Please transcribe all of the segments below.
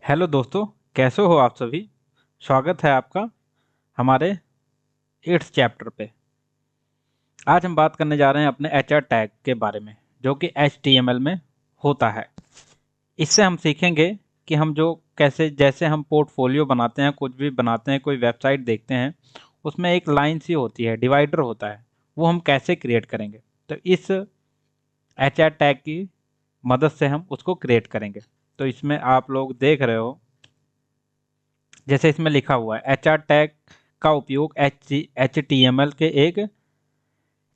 Hello दोस्तों, कैसे हो आप सभी। स्वागत है आपका हमारे 8th चैप्टर पे। आज हम बात करने जा रहे हैं अपने एचआर टैग के बारे में, जो कि HTML में होता है। इससे हम सीखेंगे कि हम जो कैसे जैसे हम पोर्टफोलियो बनाते हैं, कुछ भी बनाते हैं, कोई वेबसाइट देखते हैं, उसमें एक लाइन सी होती है, डिवाइडर होता है, वो हम कैसे क्रिएट करेंगे। तो इस एचआर टैग की मदद से हम उसको क्रिएट करेंगे। तो इसमें आप लोग देख रहे हो, जैसे इसमें लिखा हुआ है, एचआर टैग का उपयोग HTML के एक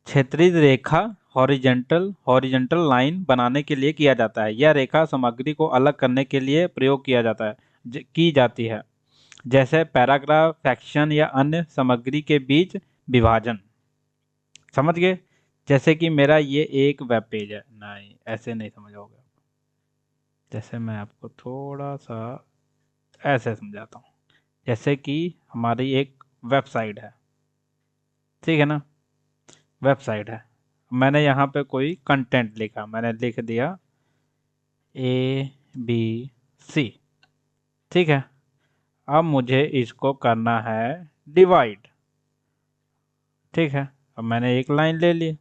क्षैतिज रेखा हॉरिजेंटल लाइन बनाने के लिए किया जाता है। यह रेखा सामग्री को अलग करने के लिए प्रयोग किया जाता है की जाती है, जैसे पैराग्राफ, सेक्शन या अन्य सामग्री के बीच विभाजन। समझ गए। जैसे कि मेरा ये एक वेब पेज है, नहीं ऐसे नहीं समझ आओगे। जैसे मैं आपको थोड़ा सा ऐसे समझाता हूँ। जैसे कि हमारी एक वेबसाइट है, ठीक है ना। वेबसाइट है, मैंने यहाँ पे कोई कंटेंट लिखा, मैंने लिख दिया ABC, ठीक है। अब मुझे इसको करना है डिवाइड, ठीक है। अब मैंने एक लाइन ले ली।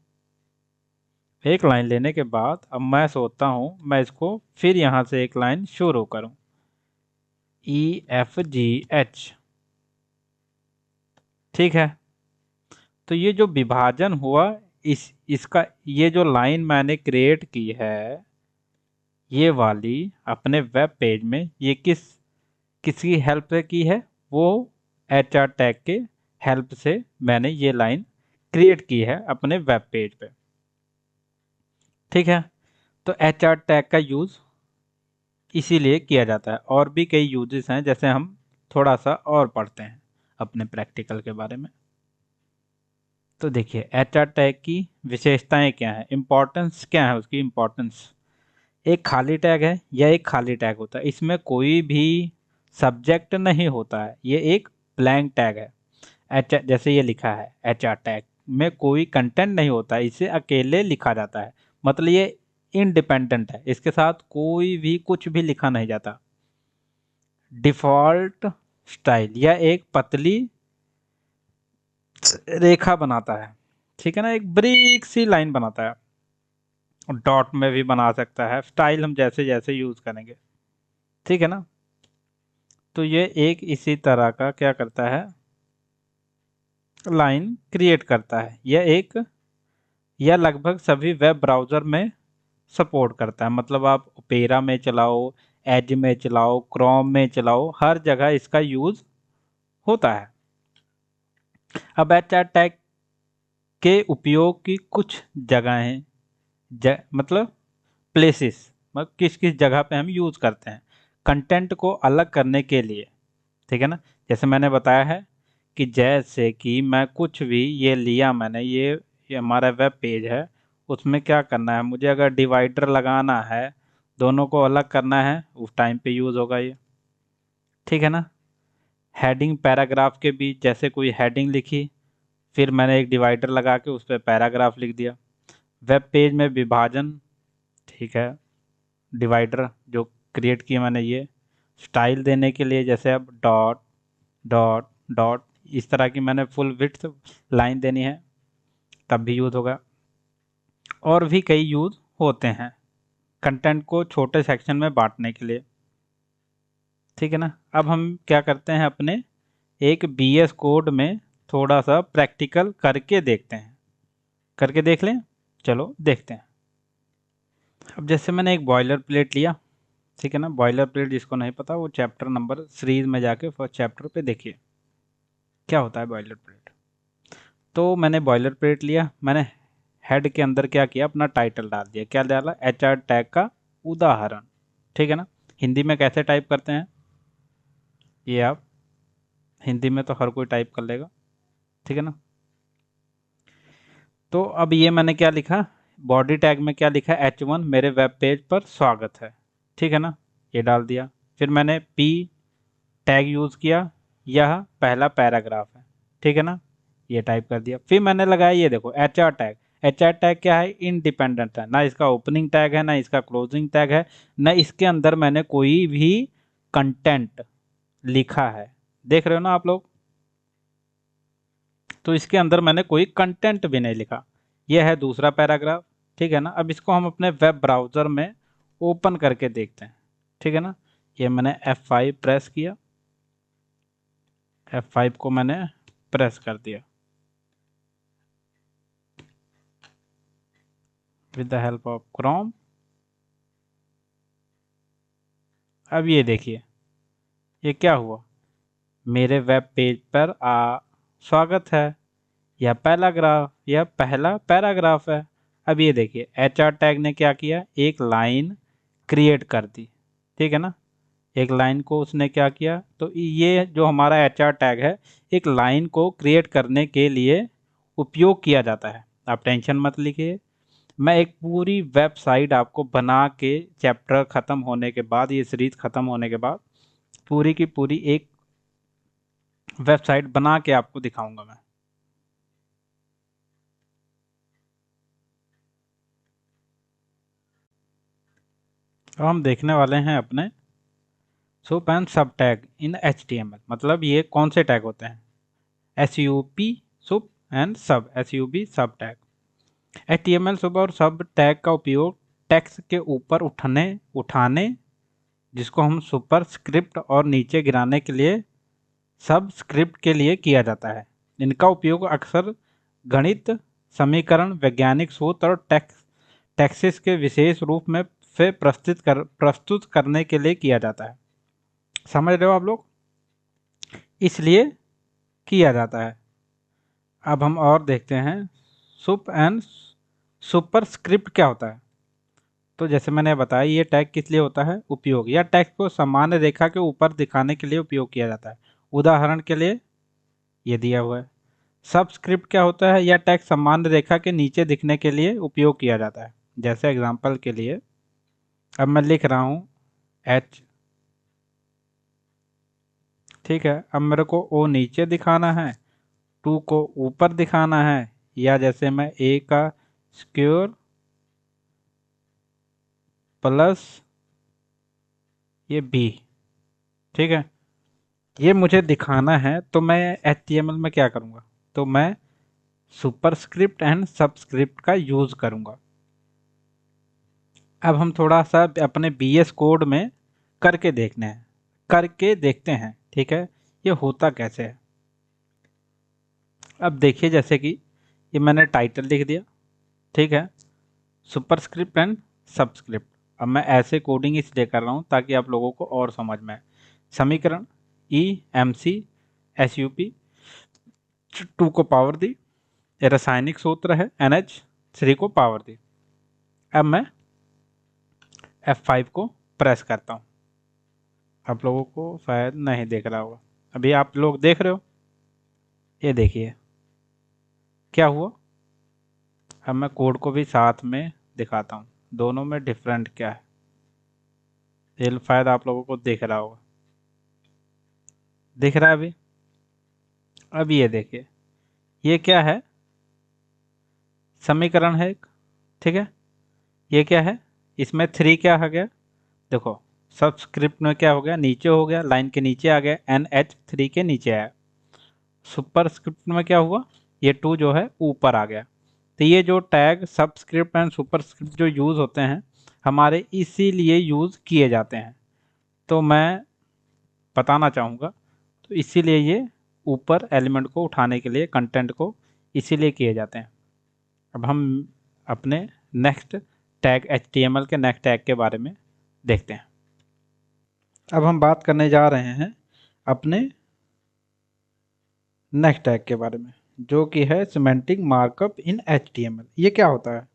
एक लाइन लेने के बाद अब मैं सोचता हूँ मैं इसको फिर यहाँ से एक लाइन शुरू करूँ, EFGH, ठीक है। तो ये जो विभाजन हुआ, इसका ये जो लाइन मैंने क्रिएट की है, ये वाली अपने वेब पेज में, ये किसकी हेल्प से की है, वो एचआर टैग के हेल्प से मैंने ये लाइन क्रिएट की है अपने वेब पेज पे, ठीक है। तो एचआर टैग का यूज़ इसीलिए किया जाता है। और भी कई यूजेस हैं, जैसे हम थोड़ा सा और पढ़ते हैं अपने प्रैक्टिकल के बारे में। तो देखिए, एचआर टैग की विशेषताएं क्या है, इंपॉर्टेंस क्या है उसकी। इंपॉर्टेंस, एक खाली टैग है, यह एक खाली टैग होता है, इसमें कोई भी सब्जेक्ट नहीं होता है, ये एक ब्लैंक टैग है। एच जैसे ये लिखा है, एचआर टैग में कोई कंटेंट नहीं होता है, इसे अकेले लिखा जाता है। मतलब ये इंडिपेंडेंट है, इसके साथ कोई भी कुछ भी लिखा नहीं जाता। डिफ़ॉल्ट स्टाइल, यह एक पतली रेखा बनाता है, ठीक है ना, एक ब्रीक सी लाइन बनाता है। डॉट में भी बना सकता है, स्टाइल हम जैसे जैसे यूज करेंगे, ठीक है ना। तो ये एक इसी तरह का क्या करता है, लाइन क्रिएट करता है। यह लगभग सभी वेब ब्राउज़र में सपोर्ट करता है। मतलब आप ओपेरा में चलाओ, एज में चलाओ, क्रोम में चलाओ, हर जगह इसका यूज़ होता है। अब एचआर टैग के उपयोग की कुछ जगहें, मतलब प्लेसेस, मतलब किस किस जगह पे हम यूज़ करते हैं कंटेंट को अलग करने के लिए, ठीक है ना। जैसे मैंने बताया है कि जैसे कि मैं कुछ भी ये लिया मैंने, ये हमारा वेब पेज है, उसमें क्या करना है मुझे, अगर डिवाइडर लगाना है, दोनों को अलग करना है, उस टाइम पे यूज़ होगा ये, ठीक है ना। हेडिंग पैराग्राफ के बीच, जैसे कोई हेडिंग लिखी, फिर मैंने एक डिवाइडर लगा के उस पर पैराग्राफ लिख दिया। वेब पेज में विभाजन, ठीक है, डिवाइडर जो क्रिएट किया मैंने, ये स्टाइल देने के लिए, जैसे अब डॉट डॉट डॉट, इस तरह की मैंने फुल विड्थ लाइन देनी है, तब भी यूज़ होगा। और भी कई यूज़ होते हैं कंटेंट को छोटे सेक्शन में बांटने के लिए, ठीक है ना। अब हम क्या करते हैं, अपने एक BS कोड में थोड़ा सा प्रैक्टिकल करके देखते हैं, करके देख लें। चलो देखते हैं। अब जैसे मैंने एक बॉयलर प्लेट लिया, ठीक है ना। बॉयलर प्लेट जिसको नहीं पता, वो चैप्टर नंबर सीरीज में जाके फर्स्ट चैप्टर पे देखिए क्या होता है बॉयलर प्लेट। तो मैंने बॉयलर प्लेट लिया, मैंने हेड के अंदर क्या किया, अपना टाइटल डाल दिया। क्या डाला, एचआर टैग का उदाहरण, ठीक है ना। हिंदी में कैसे टाइप करते हैं, ये आप हिंदी में तो हर कोई टाइप कर लेगा, ठीक है ना। तो अब ये मैंने क्या लिखा, बॉडी टैग में क्या लिखा, H1 मेरे वेब पेज पर स्वागत है, ठीक है ना, ये डाल दिया। फिर मैंने P टैग यूज़ किया, यह पहला पैराग्राफ है, ठीक है ना, ये टाइप कर दिया। फिर मैंने लगाया, ये देखो एचआर टैग। एचआर टैग क्या है, इंडिपेंडेंट है, ना इसका ओपनिंग टैग है, ना इसका क्लोजिंग टैग है, ना इसके अंदर मैंने कोई भी कंटेंट लिखा है, देख रहे हो ना आप लोग। तो इसके अंदर मैंने कोई कंटेंट भी नहीं लिखा। यह है दूसरा पैराग्राफ, ठीक है ना। अब इसको हम अपने वेब ब्राउज़र में ओपन करके देखते हैं, ठीक है ना। ये मैंने F5 प्रेस किया, F5 को मैंने प्रेस कर दिया with the help of Chrome. अब ये देखिए ये क्या हुआ, मेरे वेब पेज पर स्वागत है, यह पहला पैराग्राफ है। अब ये देखिए HR टैग ने क्या किया, एक लाइन क्रिएट कर दी, ठीक है ना। एक लाइन को उसने क्या किया, तो ये जो हमारा HR टैग है एक लाइन को क्रिएट करने के लिए उपयोग किया जाता है। आप टेंशन मत लीजिए, मैं एक पूरी वेबसाइट आपको बना के चैप्टर ख़त्म होने के बाद, ये सीरीज ख़त्म होने के बाद पूरी की पूरी एक वेबसाइट बना के आपको दिखाऊंगा मैं। अब हम देखने वाले हैं अपने सुप एंड सब टैग इन HTML। मतलब ये कौन से टैग होते हैं, SUP सुप एंड सब, SUP सब टैग। HTML सुप और सब टैग का उपयोग टेक्स्ट के ऊपर उठाने जिसको हम सुपर स्क्रिप्ट और नीचे गिराने के लिए सब स्क्रिप्ट के लिए किया जाता है। इनका उपयोग अक्सर गणित समीकरण, वैज्ञानिक सूत्र और टेक्सिस के विशेष रूप में से प्रस्तुत करने के लिए किया जाता है। समझ रहे हो आप लोग, इसलिए किया जाता है। अब हम और देखते हैं सुप एंड सुपर स्क्रिप्ट क्या होता है। तो जैसे मैंने बताया ये टैग किस लिए होता है, उपयोग या टेक्स्ट को सामान्य रेखा के ऊपर दिखाने के लिए उपयोग किया जाता है। उदाहरण के लिए ये दिया हुआ है। सबस्क्रिप्ट क्या होता है, यह टेक्स्ट सामान्य रेखा के नीचे दिखने के लिए उपयोग किया जाता है। जैसे एग्जांपल के लिए अब मैं लिख रहा हूँ H, ठीक है। अब मेरे को O नीचे दिखाना है, 2 को ऊपर दिखाना है, या जैसे मैं A का स्क्वायर प्लस ये B, ठीक है, ये मुझे दिखाना है। तो मैं HTML में क्या करूँगा, तो मैं सुपरस्क्रिप्ट एंड सबस्क्रिप्ट का यूज़ करूँगा। अब हम थोड़ा सा अपने BS कोड में करके देखते हैं, ठीक है, ये होता कैसे है। अब देखिए जैसे कि ये मैंने टाइटल लिख दिया, ठीक है, सुपरस्क्रिप्ट एंड सबस्क्रिप्ट। अब मैं ऐसे कोडिंग इसलिए कर रहा हूँ ताकि आप लोगों को और समझ में आए। समीकरण EMC SUP 2 को पावर दी, रासायनिक सूत्र है NH3 को पावर दी। अब मैं F5 को प्रेस करता हूँ, आप लोगों को शायद नहीं देख रहा होगा, अभी आप लोग देख रहे हो, ये देखिए क्या हुआ। अब मैं कोड को भी साथ में दिखाता हूँ, दोनों में डिफरेंट क्या है, ये शायद आप लोगों को दिख रहा होगा, दिख रहा है अभी। अब ये देखिए ये क्या है, समीकरण है एक, ठीक है। ये क्या है, इसमें 3 क्या आ गया, देखो सबस्क्रिप्ट में क्या हो गया, नीचे हो गया, लाइन के नीचे आ गया, NH3 के नीचे आया। सुपर स्क्रिप्ट में क्या हुआ, ये 2 जो है ऊपर आ गया। तो ये जो tag subscript and super script जो यूज़ होते हैं हमारे इसीलिए यूज़ किए जाते हैं। तो मैं बताना चाहूँगा, तो इसीलिए ये ऊपर एलिमेंट को उठाने के लिए, कंटेंट को इसीलिए किए जाते हैं। अब हम अपने नेक्स्ट टैग HTML के नेक्स्ट टैग के बारे में देखते हैं। अब हम बात करने जा रहे हैं अपने नेक्स्ट टैग के बारे में, जो कि है सिमेंटिक मार्कअप इन HTML। ये क्या होता है,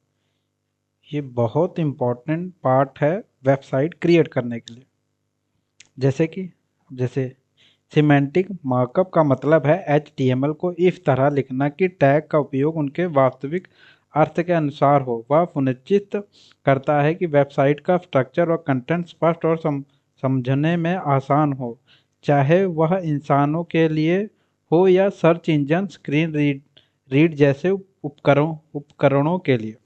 ये बहुत इम्पोर्टेंट पार्ट है वेबसाइट क्रिएट करने के लिए। जैसे सिमेंटिक मार्कअप का मतलब है HTML को इस तरह लिखना कि टैग का उपयोग उनके वास्तविक अर्थ के अनुसार हो। वह सुनिश्चित करता है कि वेबसाइट का स्ट्रक्चर और कंटेंट स्पष्ट और समझने में आसान हो, चाहे वह इंसानों के लिए हो या सर्च इंजन स्क्रीन रीड जैसे उपकरणों के लिए।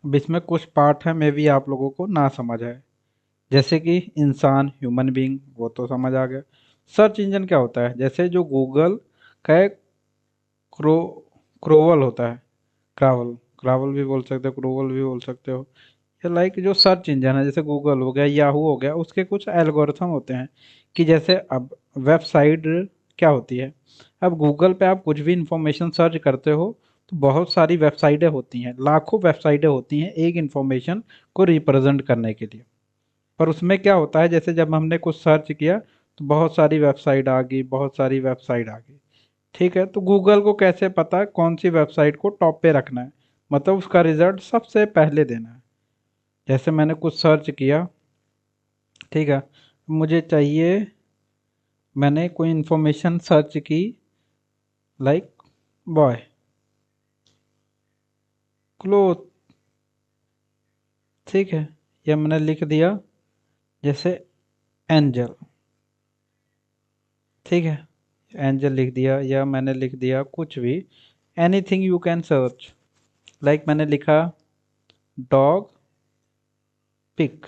अब इसमें कुछ पार्ट है मे भी आप लोगों को ना समझ है। जैसे कि इंसान, ह्यूमन बीइंग, वो तो समझ आ गया। सर्च इंजन क्या होता है, जैसे जो गूगल का एक क्रो क्रोवल होता है, क्रावल, क्रावल भी बोल सकते हो, क्रोवल भी बोल सकते हो। या लाइक जो सर्च इंजन है, जैसे गूगल हो गया, याहू हो गया, उसके कुछ एल्गोरिथम होते हैं कि जैसे अब वेबसाइट क्या होती है, अब गूगल पे आप कुछ भी इंफॉर्मेशन सर्च करते हो तो बहुत सारी वेबसाइटें होती हैं, लाखों वेबसाइटें होती हैं एक इंफॉर्मेशन को रिप्रेजेंट करने के लिए। पर उसमें क्या होता है, जैसे जब हमने कुछ सर्च किया तो बहुत सारी वेबसाइट आ गई, बहुत सारी वेबसाइट आ गई। ठीक है, तो गूगल को कैसे पता है कौन सी वेबसाइट को टॉप पे रखना है, मतलब उसका रिजल्ट सबसे पहले देना है। जैसे मैंने कुछ सर्च किया, ठीक है, मुझे चाहिए, मैंने कोई इंफॉर्मेशन सर्च की, लाइक बॉय, क्लोथ, ठीक है, या मैंने लिख दिया जैसे एंजल, ठीक है, एंजल लिख दिया, या मैंने लिख दिया कुछ भी, anything you can search, like मैंने लिखा डॉग पिक,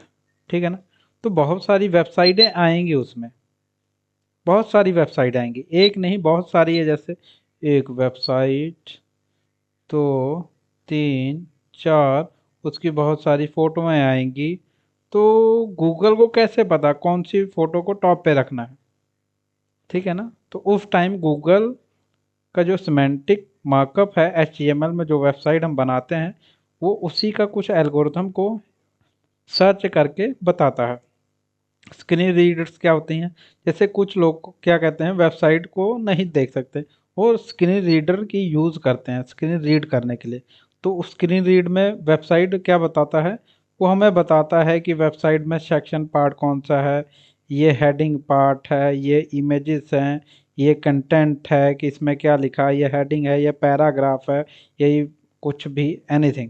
ठीक है ना, तो बहुत सारी वेबसाइटें आएंगी उसमें, बहुत सारी वेबसाइट आएंगी, एक नहीं बहुत सारी है, जैसे एक वेबसाइट, तो तीन, चार, उसकी बहुत सारी फोटोएं आएंगी। तो गूगल को कैसे पता कौन सी फोटो को टॉप पे रखना है, ठीक है ना, तो उस टाइम गूगल का जो सिमेंटिक मार्कअप है HTML में, जो वेबसाइट हम बनाते हैं, वो उसी का कुछ एल्गोरिथम को सर्च करके बताता है। स्क्रीन रीडर्स क्या होती हैं, जैसे कुछ लोग क्या कहते हैं, वेबसाइट को नहीं देख सकते, वो स्क्रीन रीडर की यूज़ करते हैं स्क्रीन रीड करने के लिए। तो स्क्रीन रीड में वेबसाइट क्या बताता है, वो हमें बताता है कि वेबसाइट में सेक्शन पार्ट कौन सा है, ये हेडिंग पार्ट है, ये इमेजेस हैं, ये कंटेंट है कि इसमें क्या लिखा है, ये हेडिंग है, ये पैराग्राफ है, यही कुछ भी, एनीथिंग,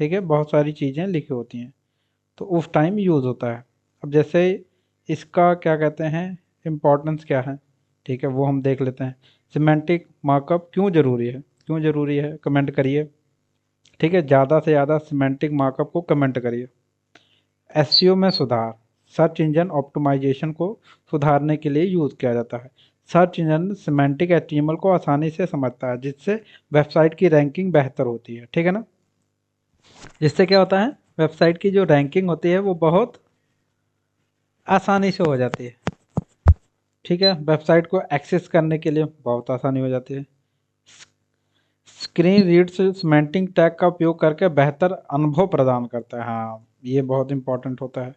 ठीक है, बहुत सारी चीज़ें लिखी होती हैं, तो उस टाइम यूज़ होता है। अब जैसे इसका क्या कहते हैं, इम्पोर्टेंस क्या है, ठीक है, वो हम देख लेते हैं। सिमेंटिक मार्कअप क्यों ज़रूरी है, क्यों ज़रूरी है, कमेंट करिए, ठीक है, ज़्यादा से ज़्यादा सिमेंटिक मार्कअप को कमेंट करिए। एसईओ में सुधार, सर्च इंजन ऑप्टिमाइजेशन को सुधारने के लिए यूज़ किया जाता है। सर्च इंजन सिमेंटिक एचटीएमएल को आसानी से समझता है, जिससे वेबसाइट की रैंकिंग बेहतर होती है, ठीक है ना, जिससे क्या होता है, वेबसाइट की जो रैंकिंग होती है वो बहुत आसानी से हो जाती है, ठीक है, वेबसाइट को एक्सेस करने के लिए बहुत आसानी हो जाती है। स्क्रीन रीड सिमेंटिक टैग का उपयोग करके बेहतर अनुभव प्रदान करता है, हाँ ये बहुत इंपॉर्टेंट होता है।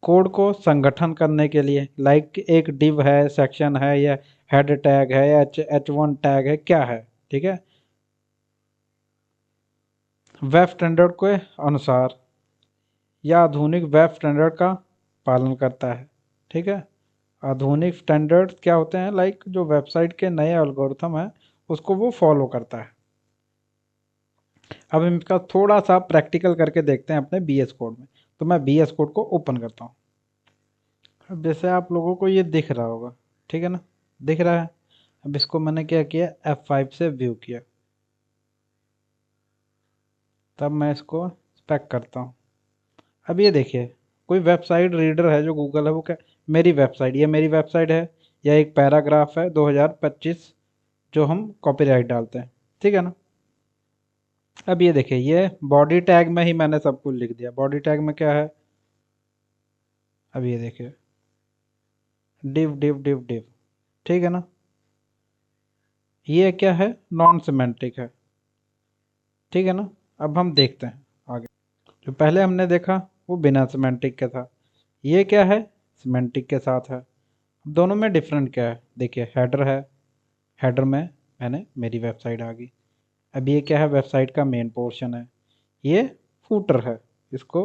कोड को संगठन करने के लिए, लाइक एक डिव है, सेक्शन है, या हेड टैग है, या H1 टैग है, क्या है, ठीक है, वेब स्टैंडर्ड के अनुसार या आधुनिक वेब स्टैंडर्ड का पालन करता है, ठीक है। आधुनिक स्टैंडर्ड्स क्या होते हैं, लाइक जो वेबसाइट के नए एल्गोरिथम है उसको वो फॉलो करता है। अब हम इसका थोड़ा सा प्रैक्टिकल करके देखते हैं अपने बीएस कोड में। तो मैं बीएस कोड को ओपन करता हूँ। अब जैसे आप लोगों को ये दिख रहा होगा, ठीक है ना, दिख रहा है। अब इसको मैंने क्या किया, F5 से व्यू किया, तब मैं इसको स्पेक करता हूँ। अब ये देखिए, कोई वेबसाइट रीडर है जो गूगल है, वो क्या, मेरी वेबसाइट, ये मेरी वेबसाइट है, या एक पैराग्राफ है 2025 जो हम कॉपीराइट डालते हैं, ठीक है ना। अब ये देखिए, ये बॉडी टैग में ही मैंने सब कुछ लिख दिया। बॉडी टैग में क्या है, अब ये देखिए, डिव डिव डिव डिव, ठीक है ना, ये क्या है, नॉन सिमेंटिक है, ठीक है ना। अब हम देखते हैं आगे। जो पहले हमने देखा वो बिना सिमेंटिक के था, ये क्या है, सिमेंटिक के साथ है। अब दोनों में डिफरेंट क्या है, देखिए हेडर है, हेडर में मैंने मेरी वेबसाइट आ गई। अब ये क्या है, वेबसाइट का मेन पोर्शन है। ये फूटर है, इसको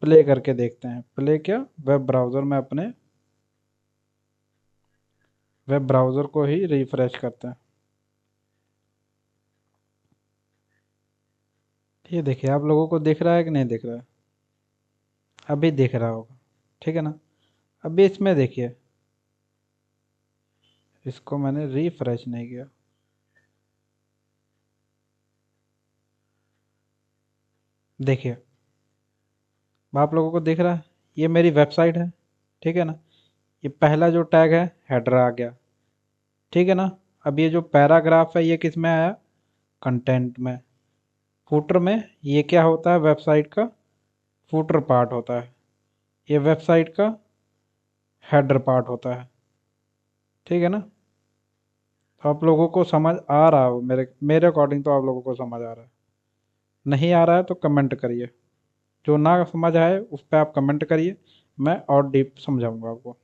प्ले करके देखते हैं। प्ले क्या, वेब ब्राउज़र में, अपने वेब ब्राउज़र को ही रिफ्रेश करते हैं। ये देखिए, आप लोगों को दिख रहा है कि नहीं दिख रहा है, अभी दिख रहा होगा, ठीक है ना। अभी इसमें देखिए, इसको मैंने रिफ्रेश नहीं किया, देखिए, आप लोगों को दिख रहा है, ये मेरी वेबसाइट है, ठीक है ना। ये पहला जो टैग है हेडर आ गया, ठीक है ना। अब ये जो पैराग्राफ है ये किस में आया, कंटेंट में। फुटर में ये क्या होता है, वेबसाइट का फुटर पार्ट होता है, ये वेबसाइट का हेडर पार्ट होता है, ठीक है ना। तो आप लोगों को समझ आ रहा हो, मेरे मेरे अकॉर्डिंग तो आप लोगों को समझ आ रहा है। नहीं आ रहा है तो कमेंट करिए, जो ना समझ आए उस पर आप कमेंट करिए, मैं और डीप समझाऊंगा आपको।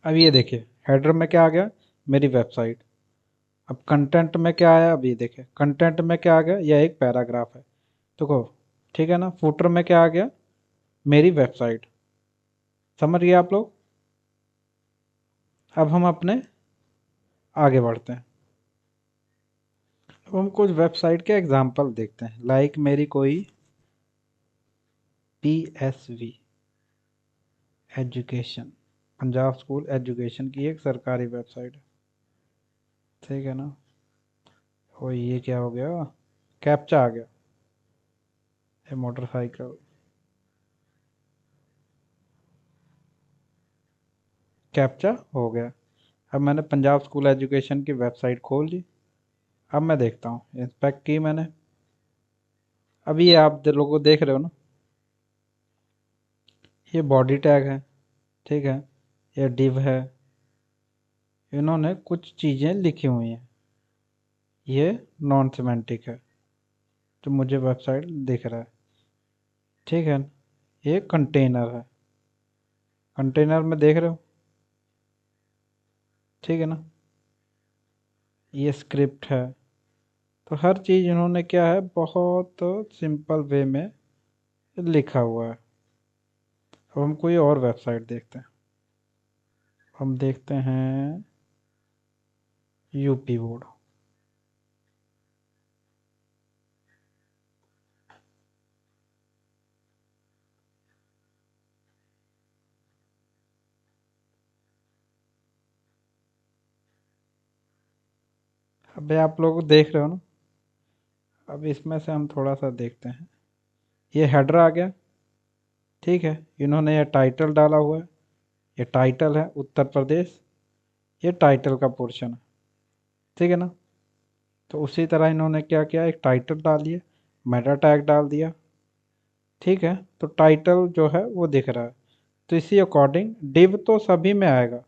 अब ये देखिए हेडर में क्या आ गया, मेरी वेबसाइट। अब कंटेंट में क्या आया, अब ये देखिए कंटेंट में क्या आ गया, यह एक पैराग्राफ है, देखो, ठीक है ना। फुटर में क्या आ गया, मेरी वेबसाइट। समझ गए आप लोग। अब हम अपने आगे बढ़ते हैं। अब हम कुछ वेबसाइट के एग्जांपल देखते हैं, लाइक मेरी कोई PSV education, Punjab school education की एक सरकारी वेबसाइट है, ठीक है ना। और ये क्या हो गया, कैप्चा आ गया, ये मोटरसाइकिल, कैप्चा हो गया। अब मैंने पंजाब स्कूल एजुकेशन की वेबसाइट खोल ली। अब मैं देखता हूँ, इंस्पेक्ट की मैंने। अभी ये आप लोगों को देख रहे हो ना, ये बॉडी टैग है, ठीक है, ये डिव है, इन्होंने कुछ चीज़ें लिखी हुई हैं, ये नॉन सिमेंटिक है जो मुझे वेबसाइट दिख रहा है, ठीक है। ये कंटेनर है, कंटेनर में देख रहे हो, ठीक है ना। ये स्क्रिप्ट है। तो हर चीज़ इन्होंने क्या है, बहुत सिंपल वे में लिखा हुआ है। अब हम कोई और वेबसाइट देखते हैं, हम देखते हैं यूपी बोर्ड। अबे आप लोग देख रहे हो ना, अब इसमें से हम थोड़ा सा देखते हैं। ये हेडर आ गया, ठीक है, इन्होंने ये टाइटल डाला हुआ है, ये टाइटल है उत्तर प्रदेश, ये टाइटल का पोर्शन है, ठीक है ना। तो उसी तरह इन्होंने क्या किया, एक टाइटल डाल दिया, मेटा टैग डाल दिया, ठीक है। तो टाइटल जो है वो दिख रहा है। तो इसी अकॉर्डिंग डिव तो सभी में आएगा,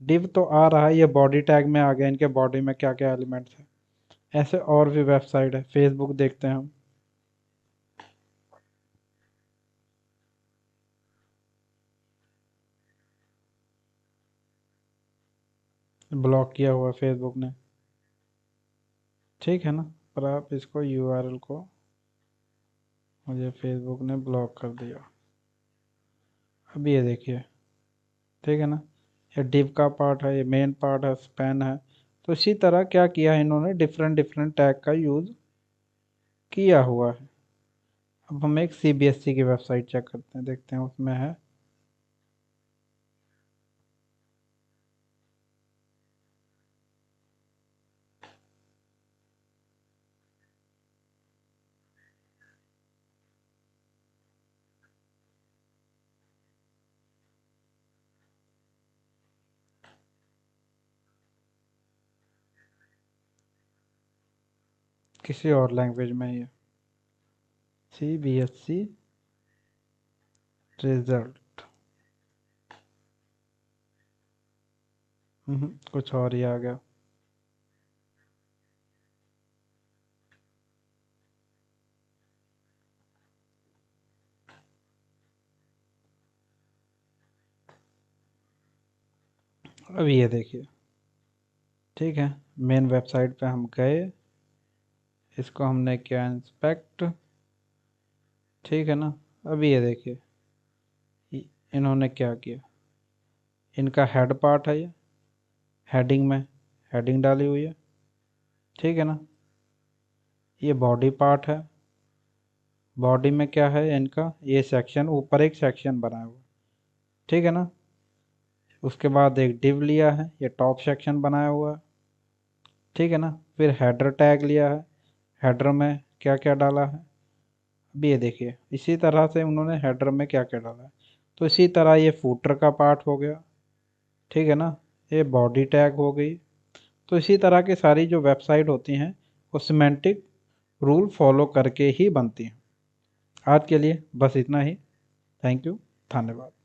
डिव तो आ रहा है, ये बॉडी टैग में आ गया, इनके बॉडी में क्या क्या एलिमेंट्स हैं। ऐसे और भी वेबसाइट है, फेसबुक देखते हैं हम। ब्लॉक किया हुआ फेसबुक ने, ठीक है ना। पर आप इसको URL को, मुझे फेसबुक ने ब्लॉक कर दिया। अब ये देखिए, ठीक है ना, ये डिव का पार्ट है, ये मेन पार्ट है, स्पैन है। तो इसी तरह क्या किया है इन्होंने, डिफरेंट डिफरेंट टैग का यूज़ किया हुआ है। अब हम एक CBSE की वेबसाइट चेक करते हैं, देखते हैं उसमें है। किसी और लैंग्वेज में ये CBSE रिजल्ट, कुछ और ही आ गया। अब ये देखिए, ठीक है, मेन वेबसाइट पे हम गए, इसको हमने किया इंस्पेक्ट, ठीक है ना। अब ये देखिए, इन्होंने क्या किया, इनका हेड पार्ट है, ये हेडिंग में हेडिंग डाली हुई है, ठीक है ना। ये बॉडी पार्ट है, बॉडी में क्या है इनका, ये सेक्शन, ऊपर एक सेक्शन बना हुआ, ठीक है ना। उसके बाद एक डिव लिया है, ये टॉप सेक्शन बनाया हुआ है, ठीक है ना। फिर हेडर टैग लिया है, हेडर में क्या क्या डाला है, अभी ये देखिए इसी तरह से उन्होंने हेडर में क्या क्या डाला है। तो इसी तरह ये फूटर का पार्ट हो गया, ठीक है ना, ये बॉडी टैग हो गई। तो इसी तरह की सारी जो वेबसाइट होती हैं वो सिमेंटिक रूल फॉलो करके ही बनती हैं। आज के लिए बस इतना ही। थैंक यू, धन्यवाद।